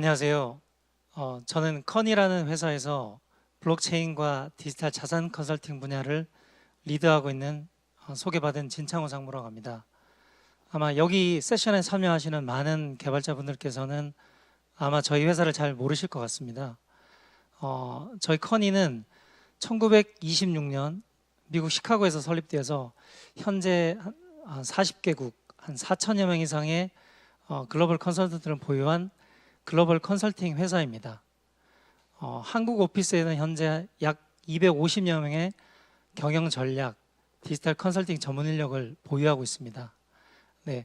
안녕하세요. 저는 커니라는 회사에서 블록체인과 디지털 자산 컨설팅 분야를 리드하고 있는 소개받은 진창호 상무라고 합니다. 아마 여기 세션에 참여하시는 많은 개발자분들께서는 아마 저희 회사를 잘 모르실 것 같습니다. 저희 커니는 1926년 미국 시카고에서 설립되어서 현재 한 40개국, 한 4천여 명 이상의 글로벌 컨설턴트를 보유한 글로벌 컨설팅 회사입니다. 한국 오피스에는 현재 약 250여 명의 경영 전략, 디지털 컨설팅 전문 인력을 보유하고 있습니다. 네,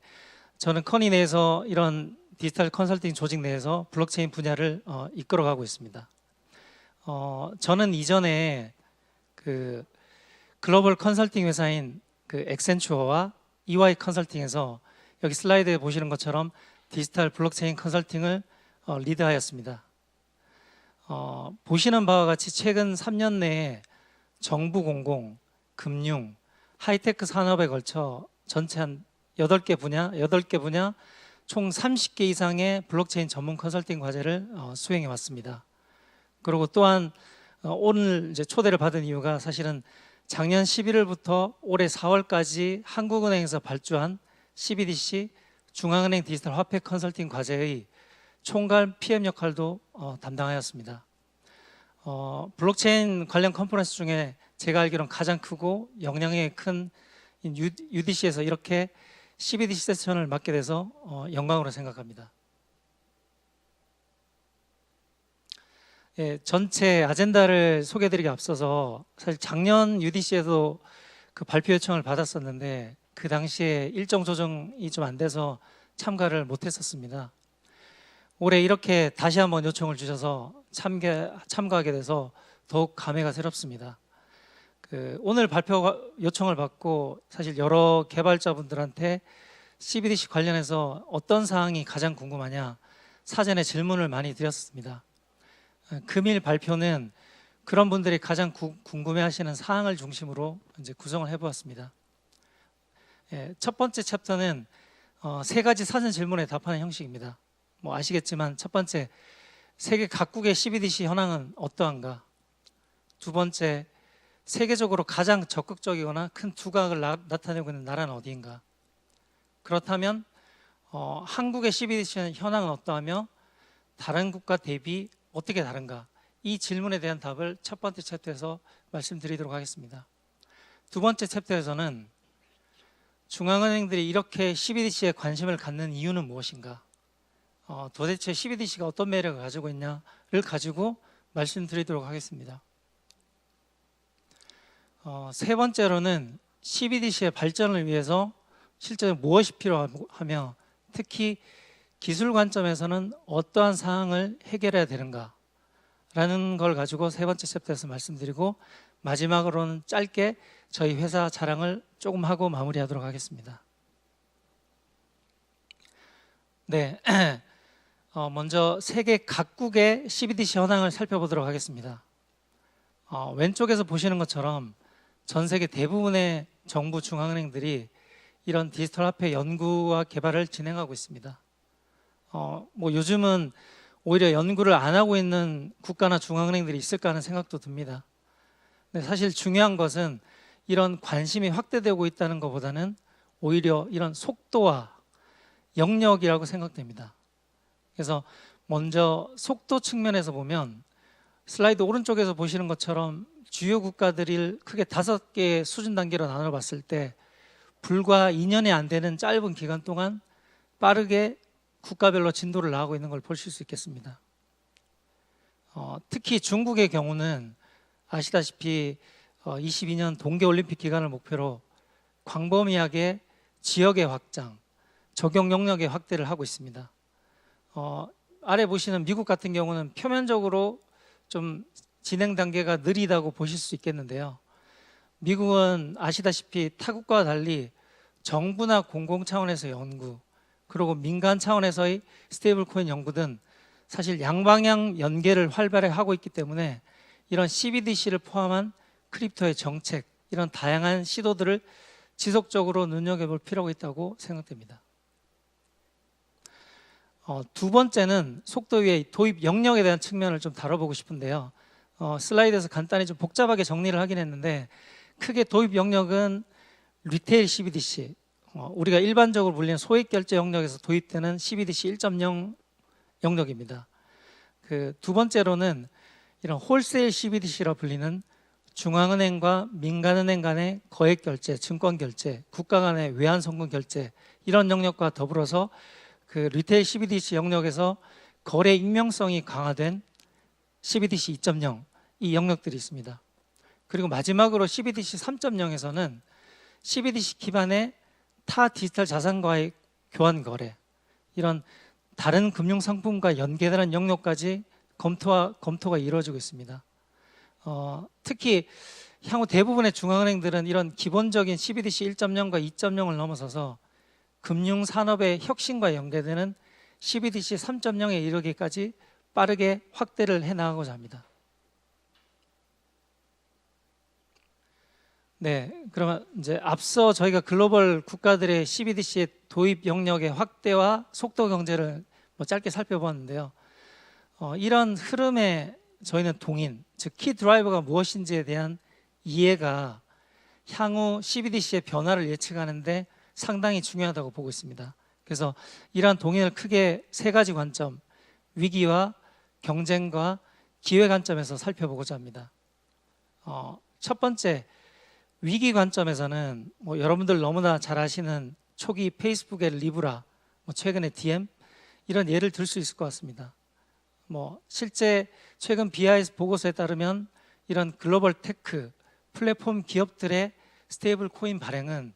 저는 커니 내에서 이런 디지털 컨설팅 조직 내에서 블록체인 분야를 이끌어가고 있습니다. 저는 이전에 그 글로벌 컨설팅 회사인 그 엑센추어와 EY 컨설팅에서 여기 슬라이드에 보시는 것처럼 디지털 블록체인 컨설팅을 리드하였습니다. 보시는 바와 같이 최근 3년 내에 정부 공공, 금융, 하이테크 산업에 걸쳐 전체 한 8개 분야 총 30개 이상의 블록체인 전문 컨설팅 과제를 수행해 왔습니다. 그리고 또한 오늘 이제 초대를 받은 이유가 사실은 작년 11월부터 올해 4월까지 한국은행에서 발주한 CBDC 중앙은행 디지털 화폐 컨설팅 과제의 총괄 PM 역할도 담당하였습니다. 블록체인 관련 컨퍼런스 중에 제가 알기로는 가장 크고 역량이 큰 UDC에서 이렇게 CBDC 세션을 맡게 돼서 영광으로 생각합니다. 예, 전체 아젠다를 소개해드리기 앞서서 사실 작년 UDC에도 그 발표 요청을 받았었는데 그 당시에 일정 조정이 좀 안 돼서 참가를 못했었습니다. 올해 이렇게 다시 한번 요청을 주셔서 참가하게 돼서 더욱 감회가 새롭습니다. 오늘 발표 요청을 받고 사실 여러 개발자분들한테 CBDC 관련해서 어떤 사항이 가장 궁금하냐 사전에 질문을 많이 드렸습니다. 금일 발표는 그런 분들이 가장 궁금해하시는 사항을 중심으로 이제 구성을 해보았습니다. 첫 번째 챕터는 3가지 사전 질문에 답하는 형식입니다. 뭐 아시겠지만 첫 번째, 세계 각국의 CBDC 현황은 어떠한가? 두 번째, 세계적으로 가장 적극적이거나 큰 두각을 나타내고 있는 나라는 어디인가? 그렇다면 한국의 CBDC 현황은 어떠하며 다른 국가 대비 어떻게 다른가? 이 질문에 대한 답을 첫 번째 챕터에서 말씀드리도록 하겠습니다. 두 번째 챕터에서는 중앙은행들이 이렇게 CBDC에 관심을 갖는 이유는 무엇인가? 도대체 CBDC가 어떤 매력을 가지고 있냐를 가지고 말씀드리도록 하겠습니다. 세 번째로는 CBDC의 발전을 위해서 실제로 무엇이 필요하며 특히 기술 관점에서는 어떠한 사항을 해결해야 되는가 라는 걸 가지고 세 번째 챕터에서 말씀드리고 마지막으로는 짧게 저희 회사 자랑을 조금 하고 마무리하도록 하겠습니다. 네, 먼저 세계 각국의 CBDC 현황을 살펴보도록 하겠습니다. 왼쪽에서 보시는 것처럼 전 세계 대부분의 정부 중앙은행들이 이런 디지털 화폐 연구와 개발을 진행하고 있습니다. 뭐 요즘은 오히려 연구를 안 하고 있는 국가나 중앙은행들이 있을까 하는 생각도 듭니다. 근데 사실 중요한 것은 이런 관심이 확대되고 있다는 것보다는 오히려 이런 속도와 영역이라고 생각됩니다. 그래서 먼저 속도 측면에서 보면 슬라이드 오른쪽에서 보시는 것처럼 주요 국가들을 크게 5개의 수준 단계로 나눠 봤을 때 불과 2년이 안 되는 짧은 기간 동안 빠르게 국가별로 진도를 나가고 있는 걸 보실 수 있겠습니다. 특히 중국의 경우는 아시다시피 22년 동계올림픽 기간을 목표로 광범위하게 지역의 확장, 적용 영역의 확대를 하고 있습니다. 아래 보시는 미국 같은 경우는 표면적으로 좀 진행 단계가 느리다고 보실 수 있겠는데요. 미국은 아시다시피 타국과 달리 정부나 공공 차원에서 연구, 그리고 민간 차원에서의 스테이블 코인 연구 등 사실 양방향 연계를 활발히 하고 있기 때문에 이런 CBDC를 포함한 크립토의 정책, 이런 다양한 시도들을 지속적으로 눈여겨볼 필요가 있다고 생각됩니다. 두 번째는 속도 위의 도입 영역에 대한 측면을 좀 다뤄보고 싶은데요. 슬라이드에서 간단히 좀 복잡하게 정리를 하긴 했는데, 크게 도입 영역은 리테일 CBDC, 우리가 일반적으로 불리는 소액 결제 영역에서 도입되는 CBDC 1.0 영역입니다. 그 두 번째로는 이런 홀세일 CBDC라 불리는 중앙은행과 민간은행 간의 거액 결제, 증권 결제, 국가 간의 외환 송금 결제, 이런 영역과 더불어서 그 리테일 CBDC 영역에서 거래 익명성이 강화된 CBDC 2.0, 이 영역들이 있습니다. 그리고 마지막으로 CBDC 3.0에서는 CBDC 기반의 타 디지털 자산과의 교환 거래, 이런 다른 금융 상품과 연계되는 영역까지 검토가 이루어지고 있습니다. 특히 향후 대부분의 중앙은행들은 이런 기본적인 CBDC 1.0과 2.0을 넘어서서 금융 산업의 혁신과 연계되는 CBDC 3.0에 이르기까지 빠르게 확대를 해 나가고자 합니다. 네, 그러면 이제 앞서 저희가 글로벌 국가들의 CBDC의 도입 영역의 확대와 속도 경제를 짧게 살펴보았는데요. 이런 흐름에 저희는 동인, 즉 키 드라이버가 무엇인지에 대한 이해가 향후 CBDC의 변화를 예측하는데 상당히 중요하다고 보고 있습니다. 그래서 이러한 동인을 크게 세 가지 관점, 위기와 경쟁과 기회 관점에서 살펴보고자 합니다. 첫 번째, 위기 관점에서는 여러분들 너무나 잘 아시는 초기 페이스북의 리브라, 최근의 DM, 이런 예를 들 수 있을 것 같습니다. 실제 최근 BIS 보고서에 따르면 이런 글로벌 테크 플랫폼 기업들의 스테이블 코인 발행은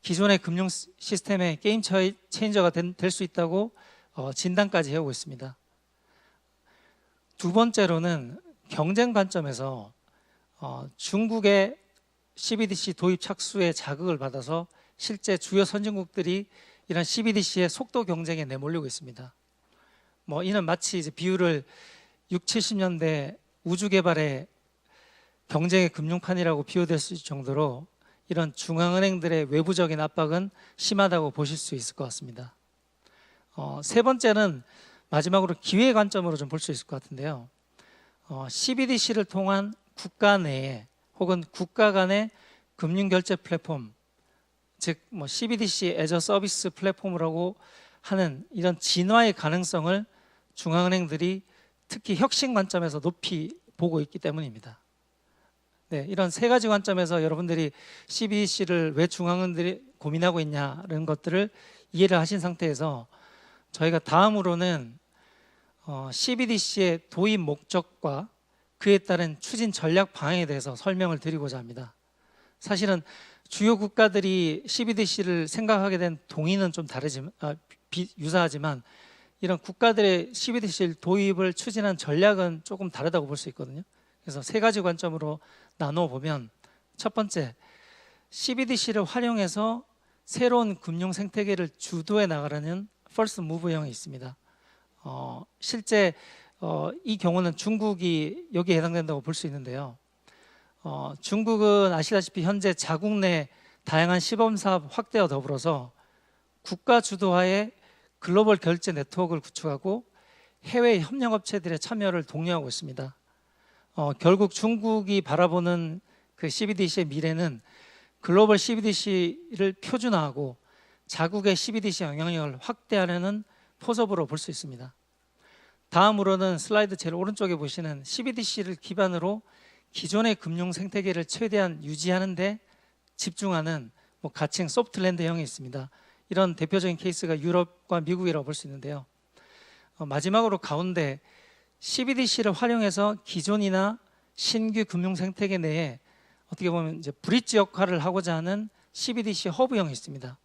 기존의 금융 시스템의 게임 체인저가 될 수 있다고 진단까지 해오고 있습니다. 두 번째로는 경쟁 관점에서 중국의 CBDC 도입 착수에 자극을 받아서 실제 주요 선진국들이 이런 CBDC의 속도 경쟁에 내몰리고 있습니다. 이는 마치 이제 비유를 6, 70년대 우주 개발의 경쟁의 금융판이라고 비유될 수 있을 정도로 이런 중앙은행들의 외부적인 압박은 심하다고 보실 수 있을 것 같습니다. 세 번째는 마지막으로 기회 관점으로 좀 볼 수 있을 것 같은데요. CBDC를 통한 국가 내에 혹은 국가 간의 금융결제 플랫폼, 즉 CBDC 애저 서비스 플랫폼이라고 하는 이런 진화의 가능성을 중앙은행들이 특히 혁신 관점에서 높이 보고 있기 때문입니다. 네, 이런 세 가지 관점에서 여러분들이 CBDC를 왜 중앙은행들이 고민하고 있냐는 것들을 이해를 하신 상태에서 저희가 다음으로는 CBDC의 도입 목적과 그에 따른 추진 전략 방향에 대해서 설명을 드리고자 합니다. 사실은 주요 국가들이 CBDC를 생각하게 된 동의는 좀 유사하지만 이런 국가들의 CBDC 도입을 추진한 전략은 조금 다르다고 볼 수 있거든요. 그래서 세 가지 관점으로 나누어 보면, 첫 번째, CBDC를 활용해서 새로운 금융 생태계를 주도해 나가려는 퍼스트 무브형이 있습니다. 실제 이 경우는 중국이 여기에 해당된다고 볼 수 있는데요. 중국은 아시다시피 현재 자국 내 다양한 시범 사업 확대와 더불어서 국가 주도하에 글로벌 결제 네트워크를 구축하고 해외 협력업체들의 참여를 독려하고 있습니다. 결국 중국이 바라보는 그 CBDC의 미래는 글로벌 CBDC를 표준화하고 자국의 CBDC 영향력을 확대하려는 포섭으로 볼 수 있습니다. 다음으로는 슬라이드 제일 오른쪽에 보시는 CBDC를 기반으로 기존의 금융 생태계를 최대한 유지하는 데 집중하는 가칭 소프트랜드형이 있습니다. 이런 대표적인 케이스가 유럽과 미국이라고 볼 수 있는데요. 마지막으로 가운데 CBDC를 활용해서 기존이나 신규 금융 생태계 내에 어떻게 보면 이제 브릿지 역할을 하고자 하는 CBDC 허브형이 있습니다.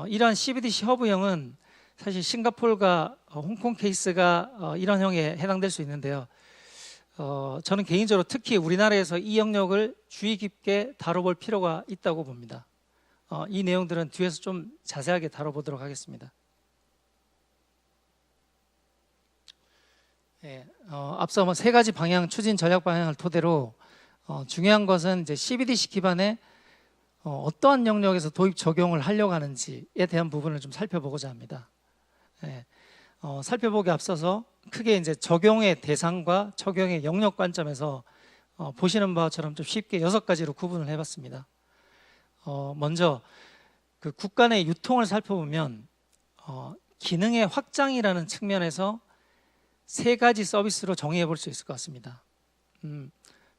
이러한 CBDC 허브형은 사실 싱가포르가 홍콩 케이스가 이런 형에 해당될 수 있는데요. 저는 개인적으로 특히 우리나라에서 이 영역을 주의 깊게 다뤄볼 필요가 있다고 봅니다. 이 내용들은 뒤에서 좀 자세하게 다뤄보도록 하겠습니다. 네, 앞서 세 가지 방향, 추진 전략 방향을 토대로 중요한 것은 이제 CBDC 기반의 어떠한 영역에서 도입 적용을 하려고 하는지에 대한 부분을 좀 살펴보고자 합니다. 네, 살펴보기 앞서서 크게 이제 적용의 대상과 적용의 영역 관점에서 보시는 바처럼 좀 쉽게 6가지로 구분을 해봤습니다. 먼저 그 국가 내 유통을 살펴보면 기능의 확장이라는 측면에서 3가지 서비스로 정의해 볼 수 있을 것 같습니다.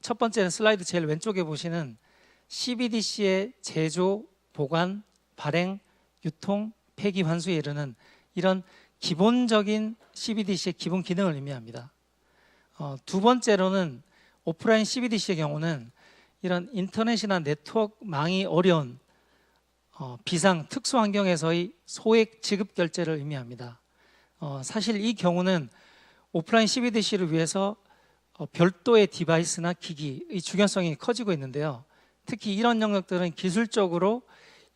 첫 번째는 슬라이드 제일 왼쪽에 보시는 CBDC의 제조, 보관, 발행, 유통, 폐기, 환수에 이르는 이런 기본적인 CBDC의 기본 기능을 의미합니다. 두 번째로는 오프라인 CBDC의 경우는 이런 인터넷이나 네트워크망이 어려운 비상 특수 환경에서의 소액 지급 결제를 의미합니다. 사실 이 경우는 오프라인 CBDC를 위해서 별도의 디바이스나 기기의 중요성이 커지고 있는데요. 특히 이런 영역들은 기술적으로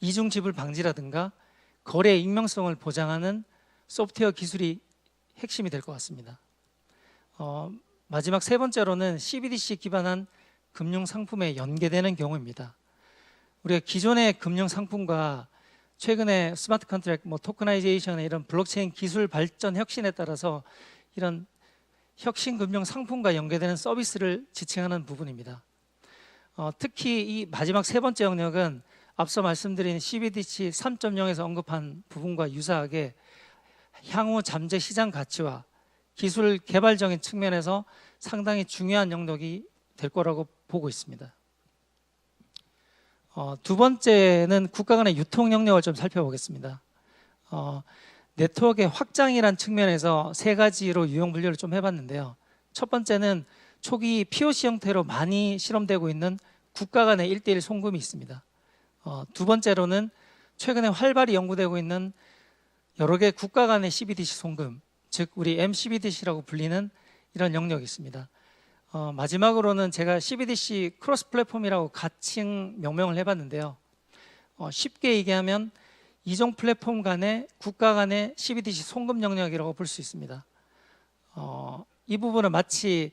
이중 지불 방지라든가 거래의 익명성을 보장하는 소프트웨어 기술이 핵심이 될 것 같습니다. 마지막 3번째로는 CBDC 기반한 금융 상품에 연계되는 경우입니다. 우리가 기존의 금융 상품과 최근에 스마트 컨트랙트, 토커나이제이션의 이런 블록체인 기술 발전 혁신에 따라서 이런 혁신 금융 상품과 연계되는 서비스를 지칭하는 부분입니다. 특히 이 마지막 3번째 영역은 앞서 말씀드린 CBDC 3.0에서 언급한 부분과 유사하게 향후 잠재 시장 가치와 기술 개발적인 측면에서 상당히 중요한 영역이 될 거라고 보고 있습니다. 두 번째는 국가 간의 유통 영역을 좀 살펴보겠습니다. 네트워크의 확장이란 측면에서 3가지로 유형 분류를 좀 해봤는데요. 첫 번째는 초기 POC 형태로 많이 실험되고 있는 국가 간의 1:1 송금이 있습니다. 두 번째로는 최근에 활발히 연구되고 있는 여러 개 국가 간의 CBDC 송금, 즉 우리 MCBDC라고 불리는 이런 영역이 있습니다. 마지막으로는 제가 CBDC 크로스 플랫폼이라고 가칭 명명을 해봤는데요. 쉽게 얘기하면 이종 플랫폼 간의 국가 간의 CBDC 송금 영역이라고 볼 수 있습니다. 이 부분은 마치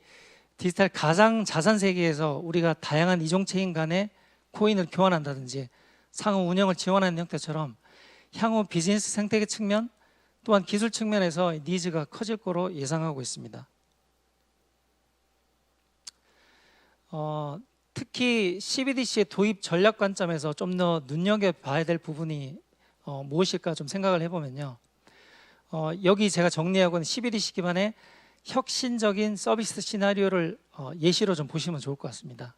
디지털 가상 자산 세계에서 우리가 다양한 이종체인 간의 코인을 교환한다든지 상호 운영을 지원하는 형태처럼 향후 비즈니스 생태계 측면 또한 기술 측면에서 니즈가 커질 거로 예상하고 있습니다. 특히 CBDC의 도입 전략 관점에서 좀 더 눈여겨봐야 될 부분이 무엇일까 좀 생각을 해보면요. 여기 제가 정리하고 있는 CBDC 기반의 혁신적인 서비스 시나리오를 예시로 좀 보시면 좋을 것 같습니다.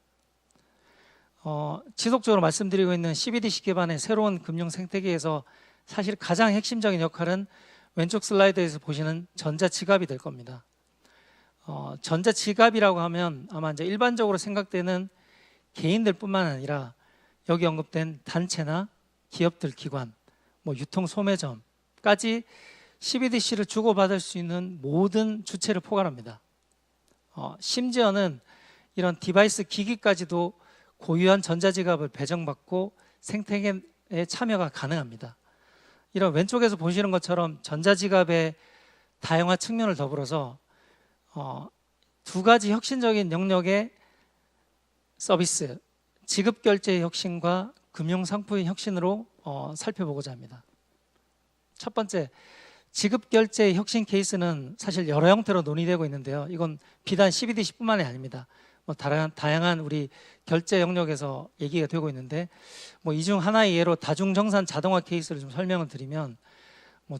지속적으로 말씀드리고 있는 CBDC 기반의 새로운 금융 생태계에서 사실 가장 핵심적인 역할은 왼쪽 슬라이드에서 보시는 전자지갑이 될 겁니다. 전자지갑이라고 하면 아마 이제 일반적으로 생각되는 개인들뿐만 아니라 여기 언급된 단체나 기업들, 기관, 유통 소매점까지 CBDC를 주고받을 수 있는 모든 주체를 포괄합니다. 심지어는 이런 디바이스 기기까지도 고유한 전자지갑을 배정받고 생태계에 참여가 가능합니다. 이런 왼쪽에서 보시는 것처럼 전자지갑의 다양화 측면을 더불어서 2가지 혁신적인 영역의 서비스, 지급결제의 혁신과 금융상품의 혁신으로 살펴보고자 합니다. 첫 번째, 지급결제의 혁신 케이스는 사실 여러 형태로 논의되고 있는데요. 이건 비단 CBDC뿐만이 아닙니다. 다양한 우리 결제 영역에서 얘기가 되고 있는데 이 중 하나의 예로 다중정산 자동화 케이스를 좀 설명을 드리면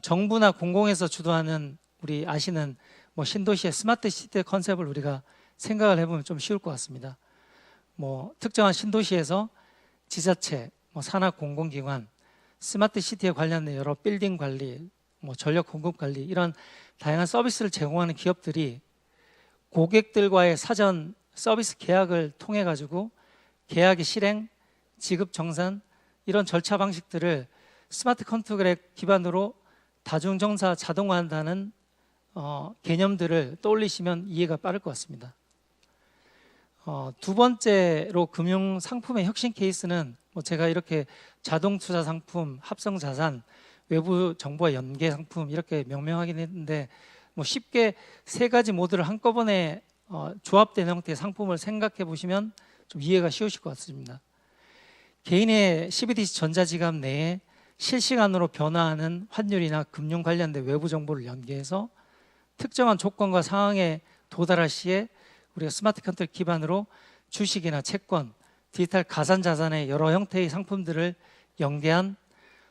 정부나 공공에서 주도하는 우리 아시는 신도시의 스마트 시티 컨셉을 우리가 생각을 해보면 좀 쉬울 것 같습니다. 특정한 신도시에서 지자체, 산하 공공기관, 스마트 시티에 관련된 여러 빌딩 관리, 전력 공급 관리 이런 다양한 서비스를 제공하는 기업들이 고객들과의 사전 서비스 계약을 통해 가지고 계약의 실행, 지급 정산 이런 절차 방식들을 스마트 컨트랙 기반으로 다중정사 자동화한다는 개념들을 떠올리시면 이해가 빠를 것 같습니다. 두 번째로 금융 상품의 혁신 케이스는 제가 이렇게 자동 투자 상품, 합성 자산, 외부 정보와 연계 상품 이렇게 명명하긴 했는데 쉽게 3가지 모드를 한꺼번에 조합된 형태의 상품을 생각해 보시면 좀 이해가 쉬우실 것 같습니다. 개인의 CBDC 전자지갑 내에 실시간으로 변화하는 환율이나 금융 관련된 외부 정보를 연계해서 특정한 조건과 상황에 도달할 시에 우리가 스마트 컨트롤 기반으로 주식이나 채권, 디지털 가상자산의 여러 형태의 상품들을 연계한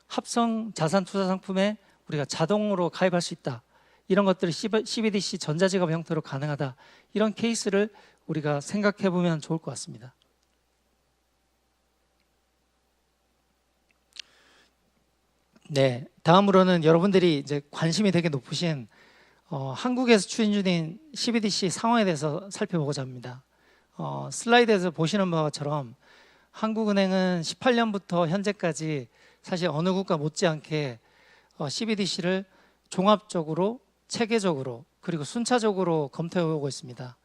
합성 자산 투자 상품에 우리가 자동으로 가입할 수 있다. 이런 것들이 CBDC 전자지갑 형태로 가능하다. 이런 케이스를 우리가 생각해 보면 좋을 것 같습니다. 네, 다음으로는 여러분들이 이제 관심이 되게 높으신 한국에서 추진 중인 CBDC 상황에 대해서 살펴보고자 합니다. 슬라이드에서 보시는 바와 처럼 한국은행은 18년부터 현재까지 사실 어느 국가 못지않게 CBDC를 종합적으로, 체계적으로, 그리고 순차적으로 검토해 오고 있습니다.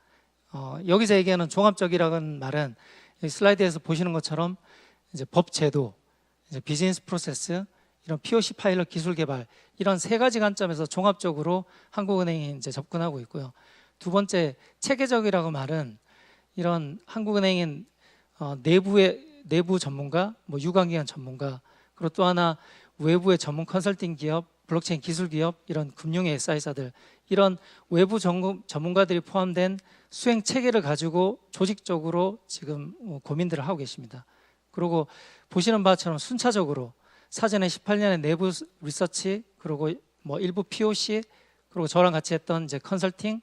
여기서 얘기하는 종합적이라는 말은 슬라이드에서 보시는 것처럼 이제 법 제도, 이제 비즈니스 프로세스, 이런 POC 파일럿 기술 개발, 이런 세 가지 관점에서 종합적으로 한국은행이 이제 접근하고 있고요. 두 번째, 체계적이라고 말은 이런 한국은행인 내부 전문가, 뭐 유관기관 전문가, 그리고 또 하나 외부의 전문 컨설팅 기업, 블록체인 기술 기업, 이런 금융의 SI사들, 이런 외부 전문가들이 포함된 수행 체계를 가지고 조직적으로 지금 고민들을 하고 계십니다. 그리고 보시는 바처럼 순차적으로 사전에 18년의 내부 리서치, 그리고 뭐 일부 POC, 그리고 저랑 같이 했던 이제 컨설팅,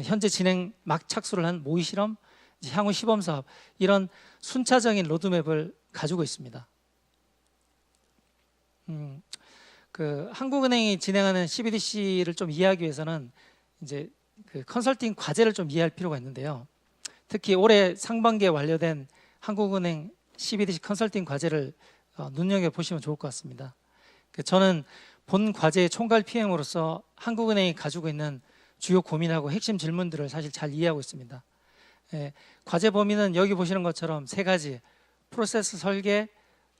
현재 진행 막 착수를 한 모의 실험, 향후 시범 사업, 이런 순차적인 로드맵을 가지고 있습니다. 그 한국은행이 진행하는 CBDC를 좀 이해하기 위해서는 이제 그 컨설팅 과제를 좀 이해할 필요가 있는데요. 특히 올해 상반기에 완료된 한국은행 CBDC 컨설팅 과제를 눈여겨 보시면 좋을 것 같습니다. 저는 본 과제의 총괄 PM으로서 한국은행이 가지고 있는 주요 고민하고 핵심 질문들을 사실 잘 이해하고 있습니다. 과제 범위는 여기 보시는 것처럼 세 가지: 프로세스 설계,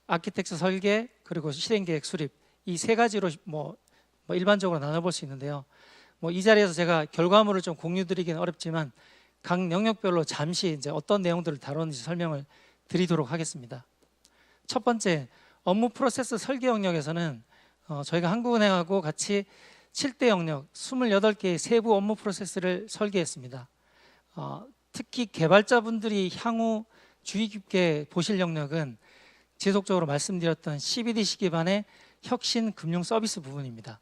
아키텍처 설계, 그리고 실행 계획 수립, 이 세 가지로 뭐 일반적으로 나눠볼 수 있는데요. 뭐 이 자리에서 제가 결과물을 좀 공유드리기는 어렵지만 각 영역별로 잠시 이제 어떤 내용들을 다루는지 설명을 드리도록 하겠습니다. 첫 번째, 업무 프로세스 설계 영역에서는 저희가 한국은행하고 같이 7대 영역 28개의 세부 업무 프로세스를 설계했습니다. 특히 개발자분들이 향후 주의 깊게 보실 영역은 지속적으로 말씀드렸던 CBDC 기반의 혁신 금융 서비스 부분입니다.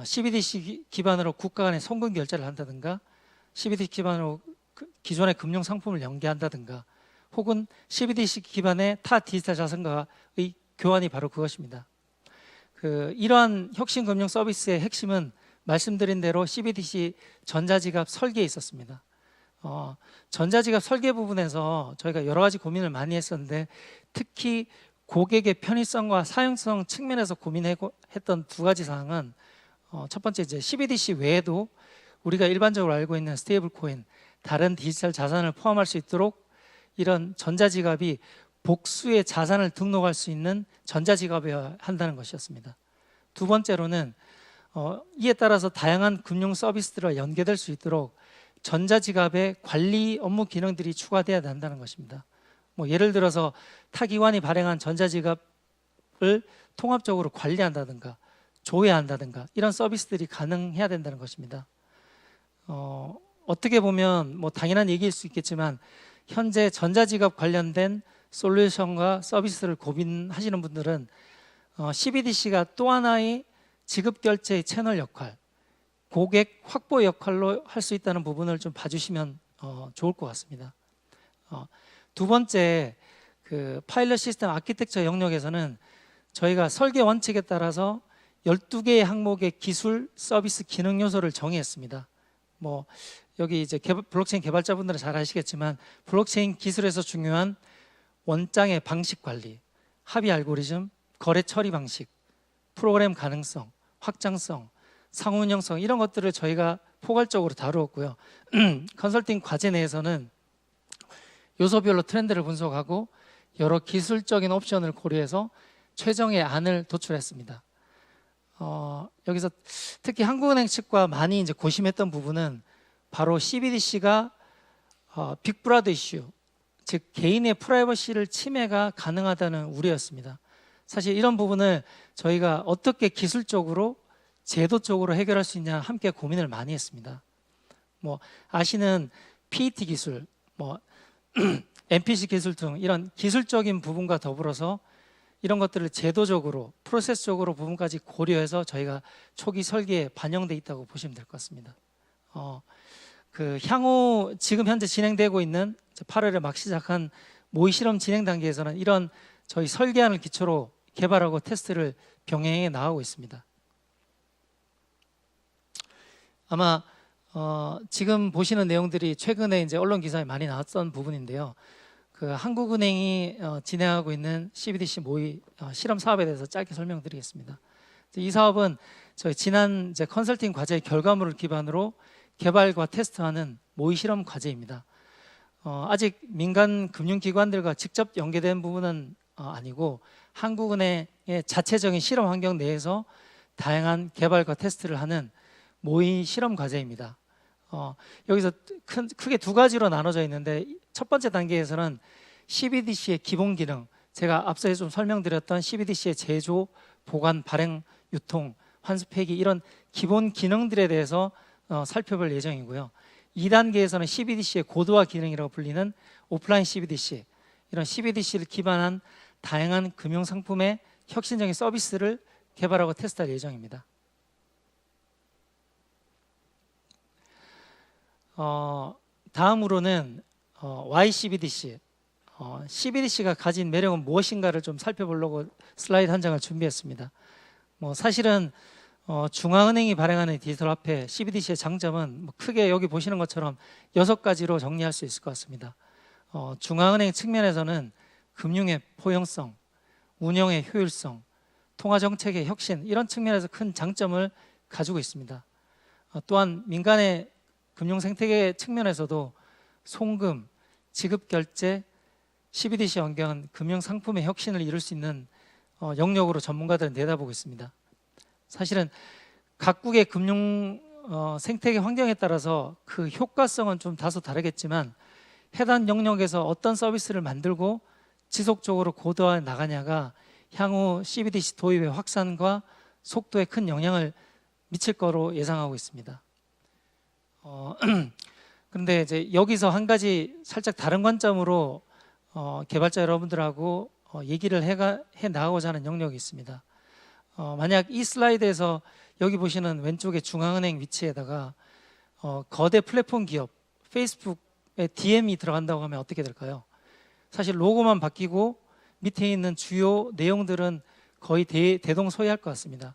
CBDC 기반으로 국가 간의 송금 결제를 한다든가, CBDC 기반으로 기존의 금융 상품을 연계한다든가, 혹은 CBDC 기반의 타 디지털 자산과의 교환이 바로 그것입니다. 이러한 혁신 금융 서비스의 핵심은 말씀드린 대로 CBDC 전자지갑 설계에 있었습니다. 전자지갑 설계 부분에서 저희가 여러 가지 고민을 많이 했었는데, 특히 고객의 편의성과 사용성 측면에서 고민했던 두 가지 사항은, 첫 번째 이제 CBDC 외에도 우리가 일반적으로 알고 있는 스테이블 코인, 다른 디지털 자산을 포함할 수 있도록 이런 전자지갑이 복수의 자산을 등록할 수 있는 전자지갑이어야 한다는 것이었습니다. 두 번째로는 이에 따라서 다양한 금융 서비스들과 연계될 수 있도록 전자지갑의 관리 업무 기능들이 추가되어야 한다는 것입니다. 뭐 예를 들어서 타기관이 발행한 전자지갑을 통합적으로 관리한다든가 조회한다든가, 이런 서비스들이 가능해야 된다는 것입니다. 어떻게 보면 뭐 당연한 얘기일 수 있겠지만, 현재 전자지갑 관련된 솔루션과 서비스를 고민하시는 분들은 CBDC가 또 하나의 지급결제의 채널 역할, 고객 확보 역할로 할 수 있다는 부분을 좀 봐주시면 좋을 것 같습니다. 두 번째, 그 파일럿 시스템 아키텍처 영역에서는 저희가 설계 원칙에 따라서 12개의 항목의 기술, 서비스, 기능 요소를 정의했습니다. 뭐 여기 이제 블록체인 개발자분들은 잘 아시겠지만, 블록체인 기술에서 중요한 원장의 방식 관리, 합의 알고리즘, 거래 처리 방식, 프로그램 가능성, 확장성, 상호 운영성, 이런 것들을 저희가 포괄적으로 다루었고요. 컨설팅 과제 내에서는 요소별로 트렌드를 분석하고 여러 기술적인 옵션을 고려해서 최종의 안을 도출했습니다. 여기서 특히 한국은행 측과 많이 이제 고심했던 부분은 바로 CBDC가 빅브라더 이슈, 즉 개인의 프라이버시를 침해가 가능하다는 우려였습니다. 사실 이런 부분을 저희가 어떻게 기술적으로 제도적으로 해결할 수 있냐 함께 고민을 많이 했습니다. 뭐 아시는 PET 기술, 뭐 MPC 기술 등 이런 기술적인 부분과 더불어서 이런 것들을 제도적으로 프로세스적으로 부분까지 고려해서 저희가 초기 설계에 반영돼 있다고 보시면 될 것 같습니다. 그 향후 지금 현재 진행되고 있는 8월에 막 시작한 모의 실험 진행 단계에서는 이런 저희 설계안을 기초로 개발하고 테스트를 병행해 나가고 있습니다. 아마 지금 보시는 내용들이 최근에 이제 언론 기사에 많이 나왔던 부분인데요. 그 한국은행이 진행하고 있는 CBDC 모의 실험 사업에 대해서 짧게 설명드리겠습니다. 이 사업은 저희 지난 이제 컨설팅 과제의 결과물을 기반으로 개발과 테스트하는 모의 실험 과제입니다. 아직 민간 금융기관들과 직접 연계된 부분은 아니고 한국은행의 자체적인 실험 환경 내에서 다양한 개발과 테스트를 하는 모의 실험 과제입니다. 여기서 크게 두 가지로 나눠져 있는데 첫 번째 단계에서는 CBDC의 기본 기능, 제가 앞서 좀 설명드렸던 CBDC의 제조, 보관, 발행, 유통, 환수 폐기 이런 기본 기능들에 대해서 살펴볼 예정이고요. 2단계에서는 CBDC의 고도화 기능이라고 불리는 오프라인 CBDC, 이런 CBDC를 기반한 다양한 금융상품의 혁신적인 서비스를 개발하고 테스트할 예정입니다. 다음으로는 YCBDC, CBDC가 가진 매력은 무엇인가를 좀 살펴보려고 슬라이드 한 장을 준비했습니다. 사실은 중앙은행이 발행하는 디지털 화폐 CBDC의 장점은 크게 여기 보시는 것처럼 6가지로 정리할 수 있을 것 같습니다. 중앙은행 측면에서는 금융의 포용성, 운영의 효율성, 통화정책의 혁신 이런 측면에서 큰 장점을 가지고 있습니다. 또한 민간의 금융생태계 측면에서도 송금, 지급결제, CBDC 연계한 금융상품의 혁신을 이룰 수 있는 영역으로 전문가들은 내다보고 있습니다. 사실은 각국의 금융 생태계 환경에 따라서 그 효과성은 좀 다소 다르겠지만 해당 영역에서 어떤 서비스를 만들고 지속적으로 고도화해 나가냐가 향후 CBDC 도입의 확산과 속도에 큰 영향을 미칠 거로 예상하고 있습니다. 그런데 이제 여기서 한 가지 살짝 다른 관점으로 개발자 여러분들하고 얘기를 해 나가고자 하는 영역이 있습니다. 만약 이 슬라이드에서 여기 보시는 왼쪽에 중앙은행 위치에다가 거대 플랫폼 기업 페이스북의 DM이 들어간다고 하면 어떻게 될까요? 사실 로고만 바뀌고 밑에 있는 주요 내용들은 거의 대동소이할 것 같습니다.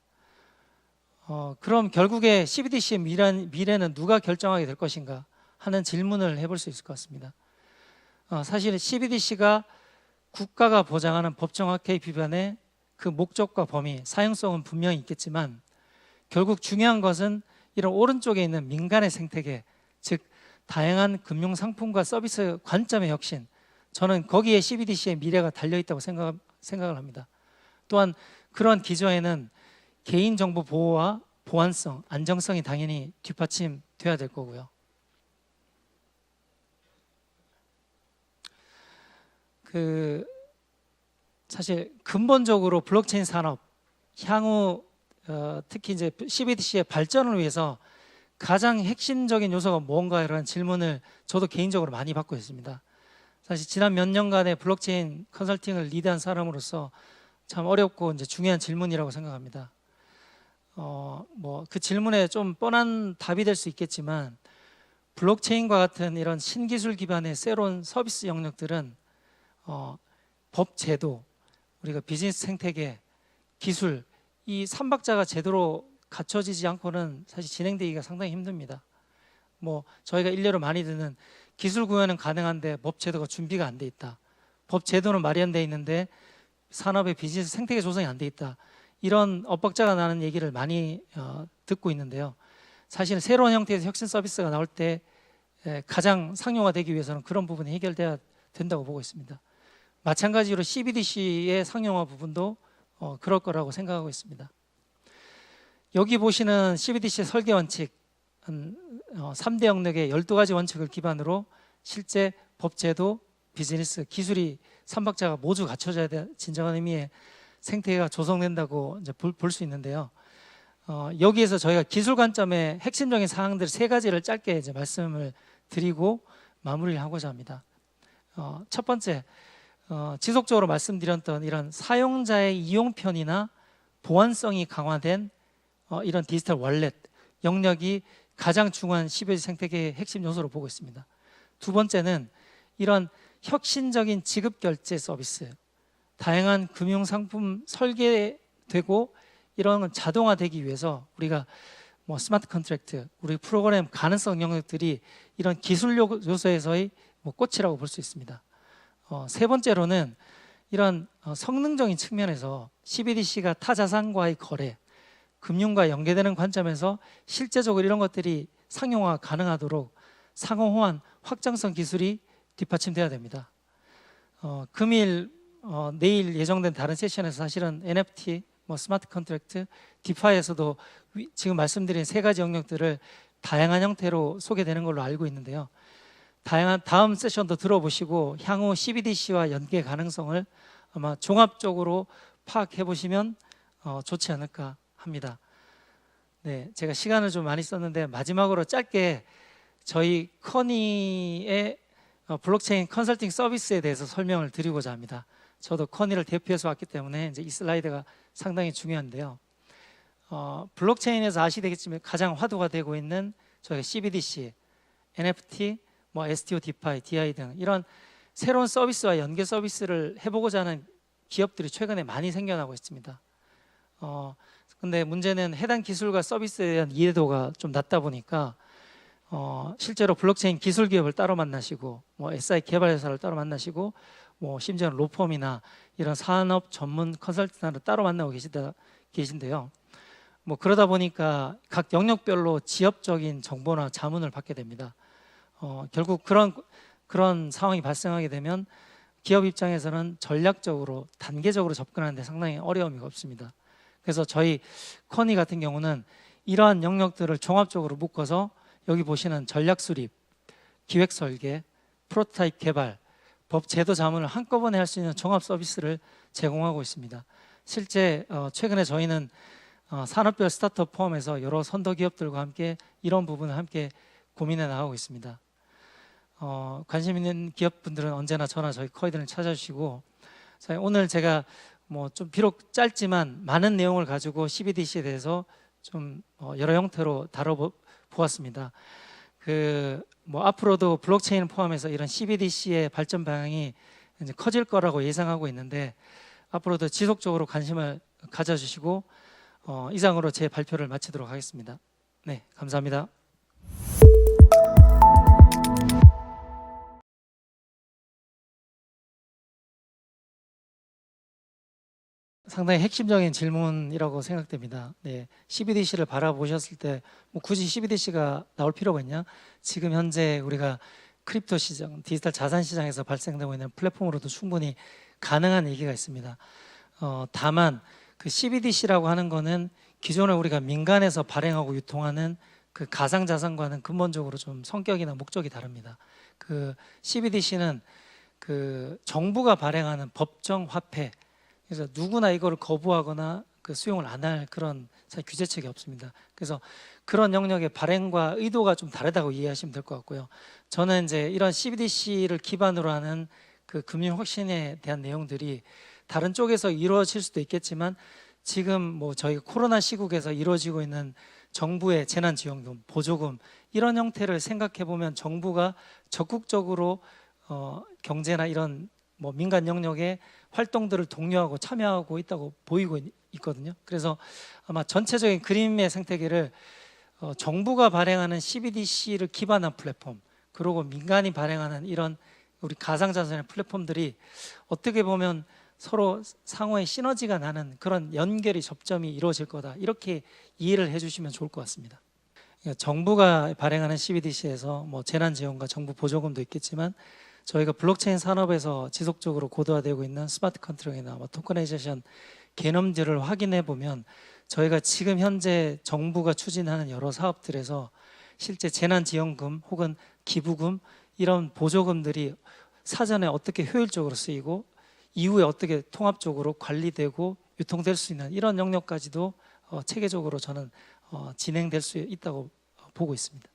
그럼 결국에 CBDC의 미래는 누가 결정하게 될 것인가 하는 질문을 해볼 수 있을 것 같습니다. 사실 CBDC가 국가가 보장하는 법정화폐 비반의 그 목적과 범위, 사용성은 분명히 있겠지만 결국 중요한 것은 이런 오른쪽에 있는 민간의 생태계, 즉 다양한 금융 상품과 서비스 관점의 혁신, 저는 거기에 CBDC의 미래가 달려있다고 생각을 합니다. 또한 그런 기조에는 개인정보 보호와 보안성, 안정성이 당연히 뒷받침돼야 될 거고요. 사실 근본적으로 블록체인 산업 향후 특히 이제 CBDC의 발전을 위해서 가장 핵심적인 요소가 뭔가라는 질문을 저도 개인적으로 많이 받고 있습니다. 사실 지난 몇 년간의 블록체인 컨설팅을 리드한 사람으로서 참 어렵고 이제 중요한 질문이라고 생각합니다. 그 질문에 좀 뻔한 답이 될 수 있겠지만 블록체인과 같은 이런 신기술 기반의 새로운 서비스 영역들은 법 제도, 우리가 비즈니스 생태계, 기술 이 3박자가 제대로 갖춰지지 않고는 사실 진행되기가 상당히 힘듭니다. 저희가 일례로 많이 듣는 기술 구현은 가능한데 법 제도가 준비가 안 돼 있다. 법 제도는 마련돼 있는데 산업의 비즈니스 생태계 조성이 안 돼 있다. 이런 엇박자가 나는 얘기를 많이 듣고 있는데요. 사실 새로운 형태의 혁신 서비스가 나올 때 가장 상용화되기 위해서는 그런 부분이 해결돼야 된다고 보고 있습니다. 마찬가지로 CBDC의 상용화 부분도 그럴 거라고 생각하고 있습니다. 여기 보시는 CBDC의 설계 원칙 3대 영역의 12가지 원칙을 기반으로 실제 법, 제도, 비즈니스, 기술이 3박자가 모두 갖춰져야 될 진정한 의미의 생태계가 조성된다고 이제 볼 수 있는데요. 여기에서 저희가 기술 관점의 핵심적인 사항들 세 가지를 짧게 이제 말씀을 드리고 마무리를 하고자 합니다. 첫 번째, 지속적으로 말씀드렸던 이런 사용자의 이용 편의나 보안성이 강화된 이런 디지털 월렛 영역이 가장 중요한 12지 생태계의 핵심 요소로 보고 있습니다. 두 번째는 이런 혁신적인 지급 결제 서비스, 다양한 금융 상품 설계되고 이런 건 자동화되기 위해서 우리가 뭐 스마트 컨트랙트, 우리 프로그램 가능성 영역들이 이런 기술 요소에서의 뭐 꽃이라고 볼 수 있습니다. 세 번째로는 이런 성능적인 측면에서 CBDC가 타 자산과의 거래, 금융과 연계되는 관점에서 실제적으로 이런 것들이 상용화 가능하도록 상호 호환 확장성 기술이 뒷받침돼야 됩니다. 금일 내일 예정된 다른 세션에서 사실은 NFT, 뭐 스마트 컨트랙트, 디파이에서도 지금 말씀드린 세 가지 영역들을 다양한 형태로 소개되는 걸로 알고 있는데요. 다양한 다음 세션도 들어보시고 향후 CBDC와 연계 가능성을 아마 종합적으로 파악해 보시면 좋지 않을까 합니다. 네, 제가 시간을 좀 많이 썼는데 마지막으로 짧게 저희 커니의 블록체인 컨설팅 서비스에 대해서 설명을 드리고자 합니다. 저도 커니를 대표해서 왔기 때문에 이제 이 슬라이드가 상당히 중요한데요. 블록체인에서 아시겠지만 가장 화두가 되고 있는 저희 CBDC, NFT, 뭐 STO, 디파이, DI 등 이런 새로운 서비스와 연계 서비스를 해보고자 하는 기업들이 최근에 많이 생겨나고 있습니다. 근데 문제는 해당 기술과 서비스에 대한 이해도가 좀 낮다 보니까 실제로 블록체인 기술 기업을 따로 만나시고 뭐 SI 개발 회사를 따로 만나시고 뭐 심지어는 로펌이나 이런 산업 전문 컨설턴트를 따로 만나고 계신데요. 뭐 그러다 보니까 각 영역별로 지역적인 정보나 자문을 받게 됩니다. 결국 그런 상황이 발생하게 되면 기업 입장에서는 전략적으로 단계적으로 접근하는 데 상당히 어려움이 없습니다. 그래서 저희 커니 같은 경우는 이러한 영역들을 종합적으로 묶어서 여기 보시는 전략 수립, 기획 설계, 프로토타입 개발, 법 제도 자문을 한꺼번에 할 수 있는 종합 서비스를 제공하고 있습니다. 실제 최근에 저희는 산업별 스타트업 포함해서 여러 선도 기업들과 함께 이런 부분을 함께 고민해 나가고 있습니다. 관심 있는 기업분들은 언제나 저나 저희 커이든을 찾아주시고, 오늘 제가 뭐 좀 비록 짧지만 많은 내용을 가지고 CBDC에 대해서 좀 여러 형태로 다뤄보았습니다. 뭐 앞으로도 블록체인 포함해서 이런 CBDC의 발전 방향이 이제 커질 거라고 예상하고 있는데 앞으로도 지속적으로 관심을 가져주시고 이상으로 제 발표를 마치도록 하겠습니다. 네, 감사합니다. 상당히 핵심적인 질문이라고 생각됩니다. 네, CBDC를 바라보셨을 때 뭐 굳이 CBDC가 나올 필요가 있냐? 지금 현재 우리가 크립토 시장, 디지털 자산 시장에서 발생되고 있는 플랫폼으로도 충분히 가능한 얘기가 있습니다. 다만 그 CBDC라고 하는 거는 기존에 우리가 민간에서 발행하고 유통하는 그 가상 자산과는 근본적으로 좀 성격이나 목적이 다릅니다. 그 CBDC는 그 정부가 발행하는 법정 화폐, 그래서 누구나 이거를 거부하거나 그 수용을 안 할 그런 규제책이 없습니다. 그래서 그런 영역의 발행과 의도가 좀 다르다고 이해하시면 될 것 같고요. 저는 이제 이런 CBDC를 기반으로 하는 그 금융 혁신에 대한 내용들이 다른 쪽에서 이루어질 수도 있겠지만 지금 뭐 저희 코로나 시국에서 이루어지고 있는 정부의 재난지원금, 보조금 이런 형태를 생각해 보면 정부가 적극적으로 경제나 이런 뭐 민간 영역의 활동들을 독려하고 참여하고 있다고 보이고 있거든요. 그래서 아마 전체적인 그림의 생태계를 정부가 발행하는 CBDC를 기반한 플랫폼, 그리고 민간이 발행하는 이런 우리 가상자산의 플랫폼들이 어떻게 보면 서로 상호의 시너지가 나는 그런 연결이 접점이 이루어질 거다, 이렇게 이해를 해주시면 좋을 것 같습니다. 정부가 발행하는 CBDC에서 뭐 재난지원과 정부 보조금도 있겠지만 저희가 블록체인 산업에서 지속적으로 고도화되고 있는 스마트 컨트롤이나 뭐 토커나이제이션 개념들을 확인해 보면 저희가 지금 현재 정부가 추진하는 여러 사업들에서 실제 재난지원금 혹은 기부금 이런 보조금들이 사전에 어떻게 효율적으로 쓰이고 이후에 어떻게 통합적으로 관리되고 유통될 수 있는 이런 영역까지도 체계적으로 저는 진행될 수 있다고 보고 있습니다.